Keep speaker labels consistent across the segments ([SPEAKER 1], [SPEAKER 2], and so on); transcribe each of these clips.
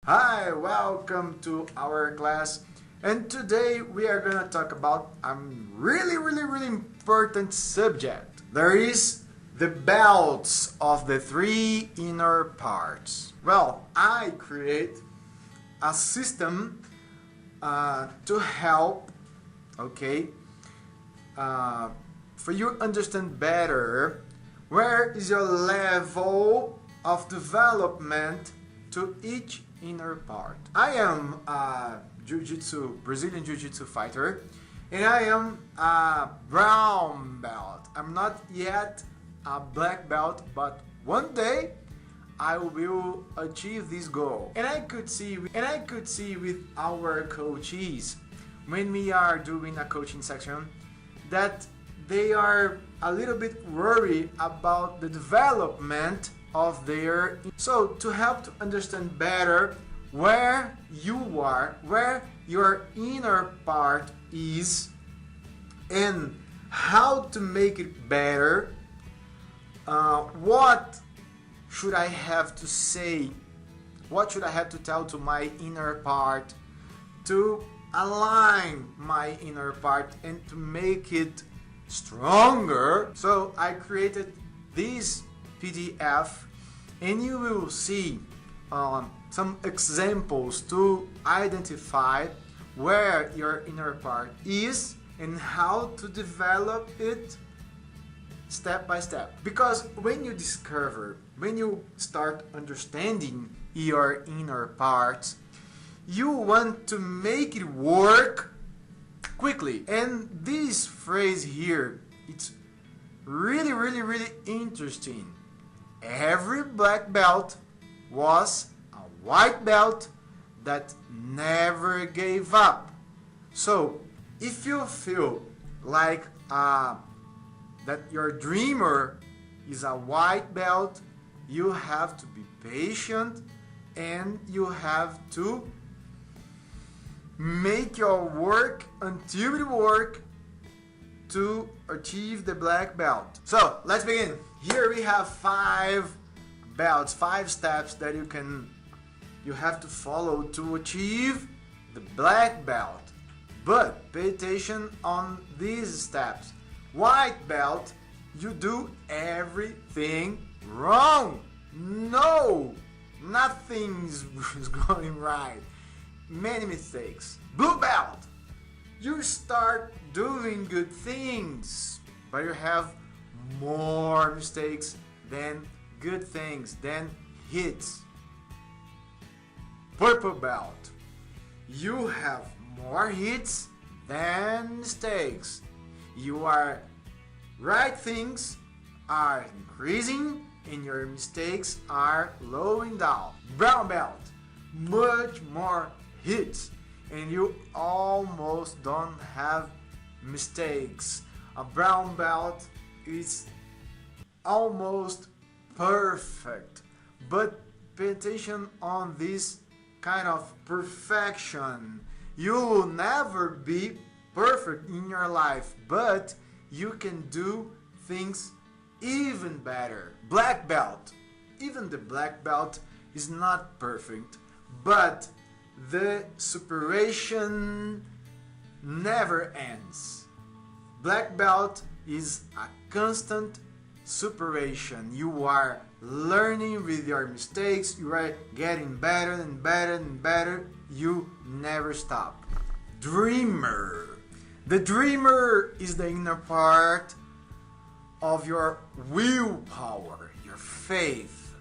[SPEAKER 1] Hi, welcome to our class, and today we are gonna talk about a really important subject. There is the belts of the three inner parts. Well, I create a system to help, okay, for you understand better where is your level of development to each inner part. I am a Brazilian Jiu-Jitsu fighter, and I am a brown belt. I'm not yet a black belt, but one day I will achieve this goal. And I could see with our coaches when we are doing a coaching section that they are a little bit worried about the development of their. So to help to understand better where you are, where your inner part is, and how to make it better, what should I have to say, what should I have to tell to my inner part to align my inner part and to make it stronger. So I created this PDF, and you will see some examples to identify where your inner part is and how to develop it step by step. Because when you start understanding your inner parts, you want to make it work quickly. And this phrase here, it's really interesting. Every black belt was a white belt that never gave up. So if you feel like that your dreamer is a white belt, you have to be patient and you have to make your work until it works to achieve the black belt. So let's begin. Here we have 5 belts, 5 steps that you have to follow to achieve the black belt. But pay attention on these steps. White belt, you do everything wrong. No, nothing's going right. Many mistakes. Blue belt, you start doing good things, but you have more mistakes than good things, than hits. Purple belt, you have more hits than mistakes. Your right things are increasing and your mistakes are lowering down. Brown belt, much more hits and you almost don't have mistakes. A brown belt is almost perfect, but pay attention on this kind of perfection. You will never be perfect in your life, but you can do things even better. Black belt, even the black belt is not perfect, but the superation never ends. Black belt is a constant superation. You are learning with your mistakes, you are getting better and better and better. You never stop. Dreamer. The dreamer is the inner part of your willpower, your faith.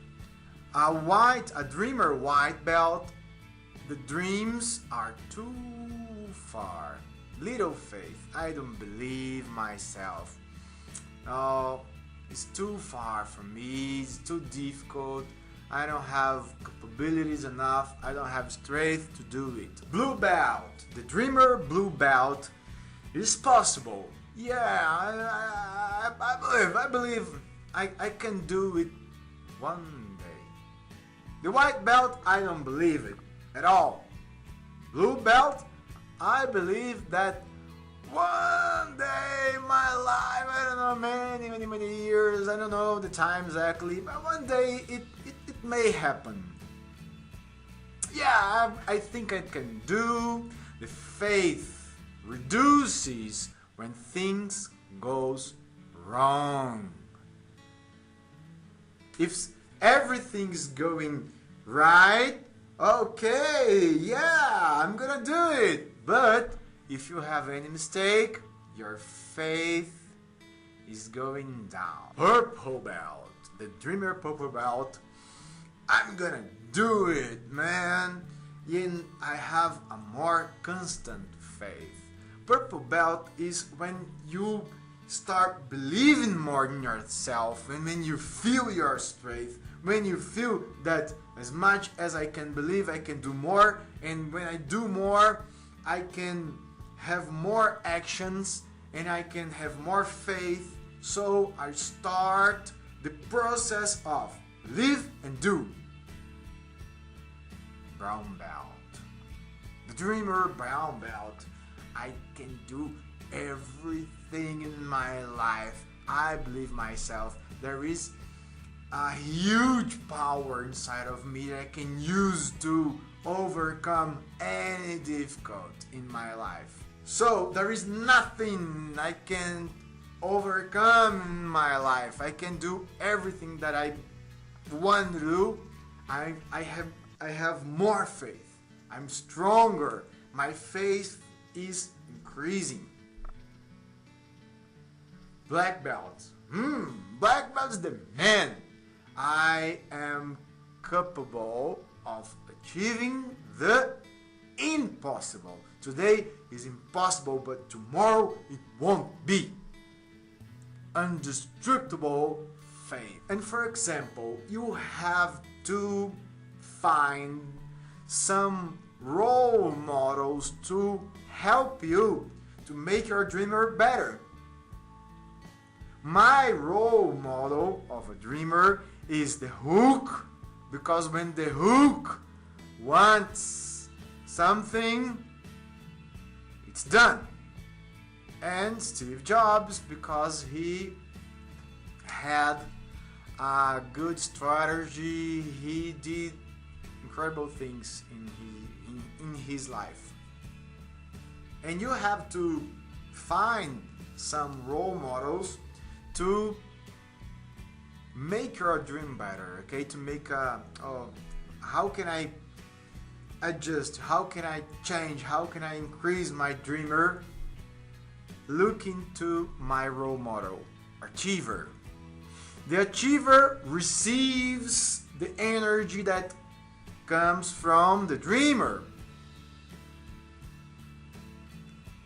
[SPEAKER 1] A dreamer white belt, the dreams are too far. Little faith. I don't believe myself. Oh, it's too far from me. It's too difficult. I don't have capabilities enough. I don't have strength to do it. Blue belt. The dreamer blue belt is possible. Yeah, I believe I can do it one day. The white belt, I don't believe it at all. Blue belt, I believe that one day in my life, I don't know, many years, I don't know the time exactly, but one day it may happen. yeah, I think I can do. The faith reduces when things goes wrong. If everything's going right, okay, yeah, I'm gonna do it. But if you have any mistake, your faith is going down. Purple belt, the dreamer purple belt. I'm gonna do it, man. And I have a more constant faith. Purple belt is when you start believing more in yourself, and when you feel your strength, when you feel that as much as I can believe, I can do more, and when I do more, I can have more actions and I can have more faith. So I start the process of live and do. Brown belt, the dreamer brown belt. I can do everything in my life. I believe myself. There is a huge power inside of me that I can use to overcome any difficult in my life. So there is nothing I can overcome in my life. I can do everything that I want to do. I have more faith. I'm stronger. My faith is increasing. Black belt. Black belt is the man. I am capable of achieving the impossible. Today is impossible, but tomorrow it won't be. Indestructible faith. And for example, you have to find some role models to help you to make your dreamer better. My role model of a dreamer is the hook, because when the hook wants something, it's done. And Steve Jobs, because he had a good strategy, he did incredible things in his life. And you have to find some role models to make your dream better, okay? To make how can I adjust? How can I change? How can I increase my dreamer? Look into my role model, achiever. The achiever receives the energy that comes from the dreamer.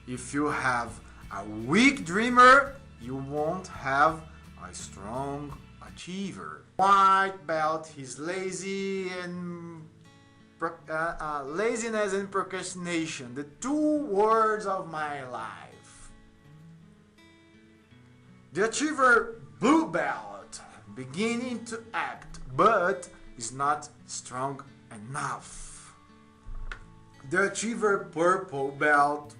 [SPEAKER 1] If you have a weak dreamer, you won't have a strong achiever. White belt, he's lazy and laziness and procrastination, the two words of my life. The achiever blue belt, beginning to act, but is not strong enough. The achiever purple belt,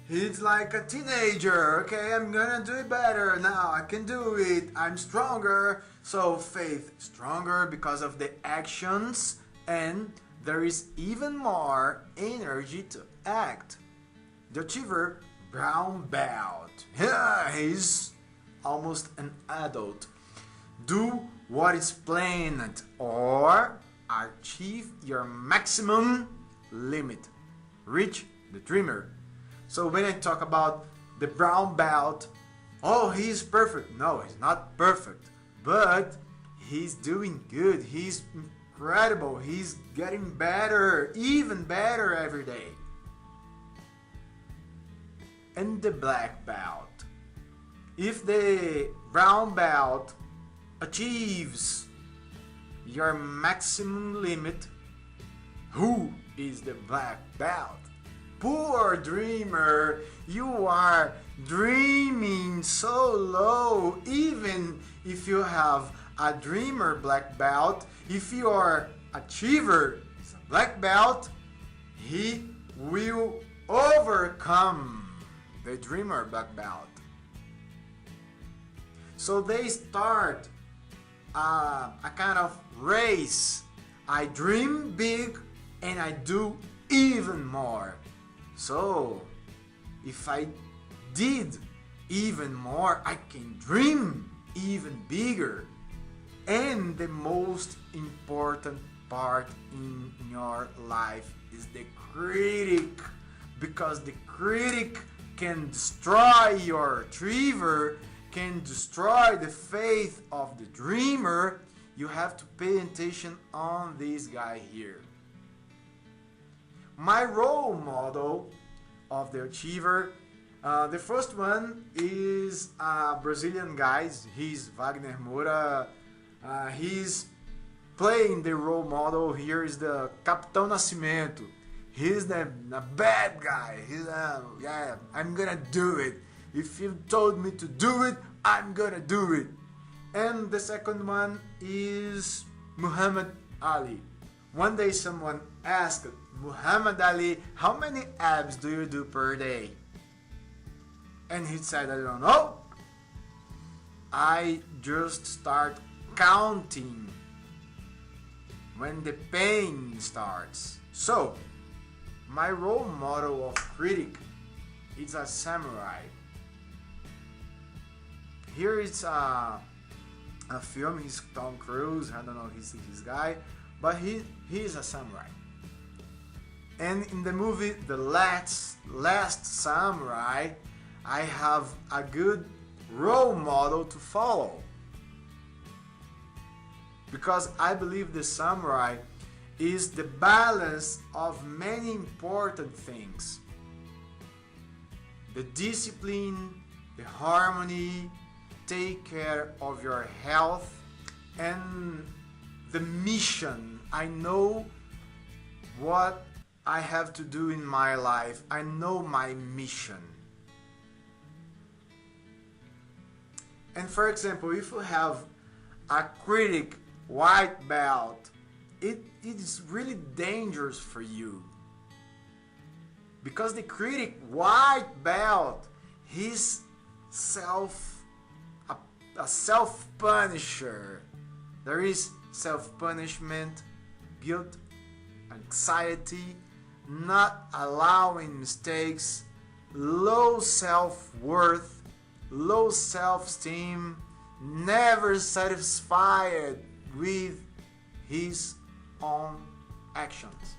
[SPEAKER 1] he's like a teenager. Okay, I'm gonna do it better now. I can do it. I'm stronger. So faith stronger because of the actions, and there is even more energy to act. The achiever brown belt. Yeah, he's almost an adult. Do what is planned or achieve your maximum limit. Reach the dreamer. So when I talk about the brown belt, oh, he's perfect. No, he's not perfect, but he's doing good. He's incredible. He's getting better, even better every day. And the black belt. If the brown belt achieves your maximum limit, who is the black belt? Poor dreamer, you are dreaming so low. Even if you have a dreamer black belt, if your achiever is a black belt, he will overcome the dreamer black belt. So they start a kind of race. I dream big, and I do even more. So, if I did even more, I can dream even bigger. And the most important part in your life is the critic, because the critic can destroy your achiever, can destroy the faith of the dreamer. You have to pay attention on this guy here. My role model of the achiever, the first one is a Brazilian guy. He's Wagner Moura. He's playing the role model. Here is the Capitão Nascimento. He's the bad guy. He's yeah, I'm gonna do it. If you told me to do it, I'm gonna do it. And the second one is Muhammad Ali. One day someone asked Muhammad Ali, how many abs do you do per day? And he said, I don't know. I just start counting when the pain starts. So, my role model of critic is a samurai. Here is a film. He's Tom Cruise. I don't know his guy, but he is a samurai. And in the movie The Last Samurai, I have a good role model to follow, because I believe the samurai is the balance of many important things: the discipline, the harmony, take care of your health, and the mission. I know what I have to do in my life. I know my mission. And for example, if you have a critic white belt, it is really dangerous for you, because the critic white belt, he's a self-punisher. There is self-punishment, guilt, anxiety, not allowing mistakes, low self-worth, low self-esteem, never satisfied with his own actions.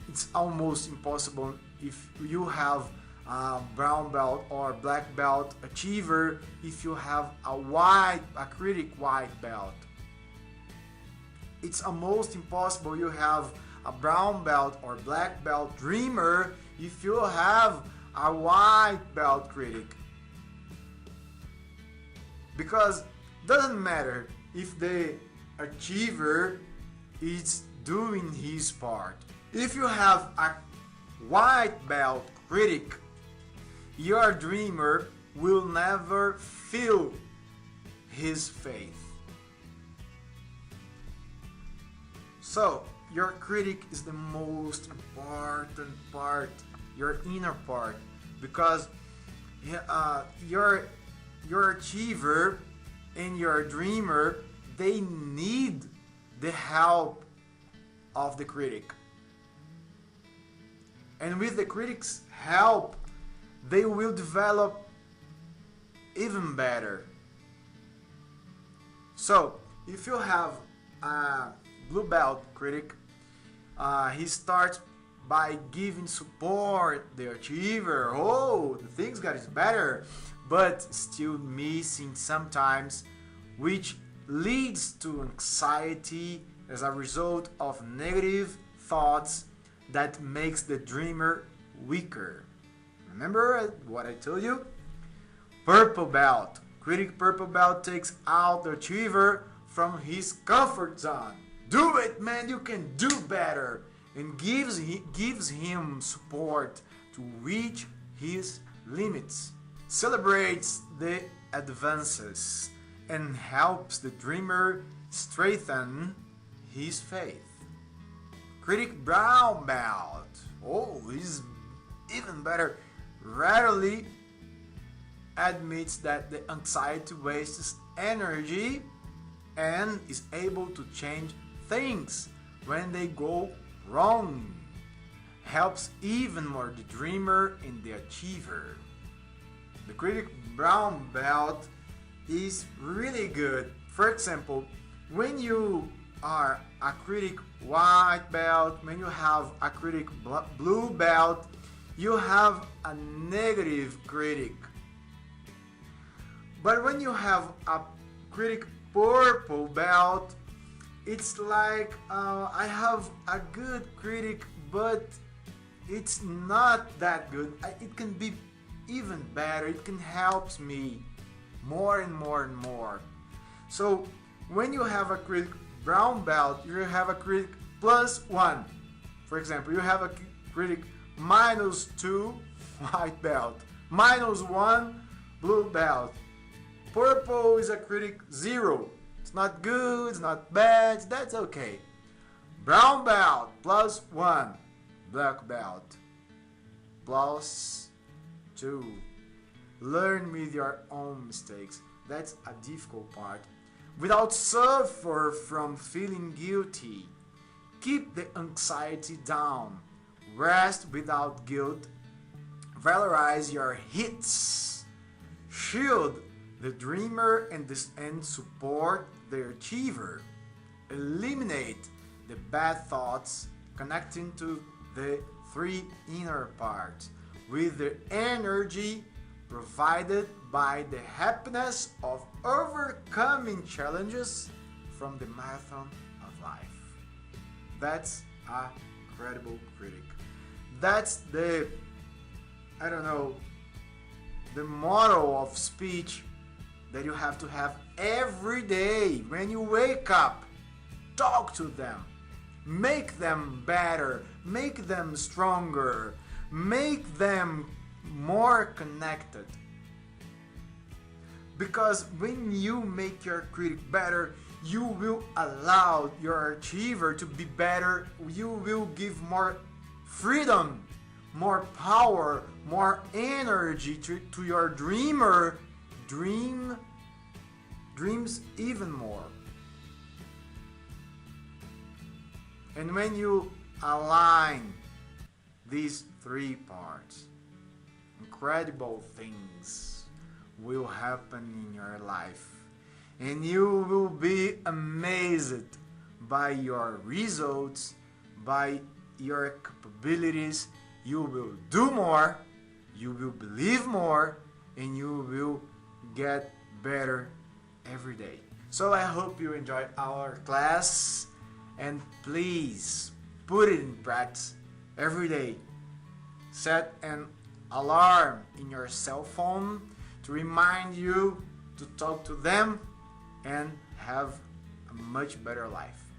[SPEAKER 1] It's almost impossible if you have a brown belt or black belt achiever if you have a critic white belt. It's almost impossible you have a brown belt or black belt dreamer if you have a white belt critic. Because doesn't matter if the achiever is doing his part. If you have a white belt critic, your dreamer will never feel his faith. So, your critic is the most important part, your inner part, because your achiever and your dreamer, they need the help of the critic. And with the critic's help, they will develop even better. So, if you have a blue belt critic, he starts by giving support the achiever. Oh, the things got better, but still missing sometimes, which leads to anxiety as a result of negative thoughts that makes the dreamer weaker. Remember what I told you? Purple belt. Critic purple belt takes out the achiever from his comfort zone. Do it, man, you can do better. And gives him support to reach his limits. Celebrates the advances and helps the dreamer strengthen his faith. Critic brown belt. Oh, he's even better. Rarely admits that the anxiety wastes energy and is able to change things when they go wrong. Helps even more the dreamer and the achiever. The critic brown belt is really good. For example, when you are a critic white belt, when you have a critic blue belt, you have a negative critic. But when you have a critic purple belt, it's like I have a good critic, but it's not that good. It can be even better. It can help me more and more and more. So when you have a critic brown belt, you have a critic +1. For example, you have a critic -2 white belt, -1 blue belt. Purple is a critic 0. It's not good, it's not bad, that's okay. Brown belt +1. Black belt +2. Learn with your own mistakes. That's a difficult part. Without suffer from feeling guilty. Keep the anxiety down. Rest without guilt. Valorize your hits. Shield the dreamer and support the achiever. Eliminate the bad thoughts connecting to the 3 inner parts with the energy provided by the happiness of overcoming challenges from the marathon of life. That's a credible critic. That's the motto of speech that you have to have every day when you wake up. Talk to them. Make them better. Make them stronger. Make them more connected. Because when you make your critic better, you will allow your achiever to be better. You will give more freedom, more power, more energy to your dreamer. Dreams even more. And when you align these 3 parts, incredible things will happen in your life. And you will be amazed by your results, by your capabilities. You will do more, you will believe more, and you will get better every day. So I hope you enjoyed our class, and please put it in practice every day. Set an alarm in your cell phone to remind you to talk to them and have a much better life.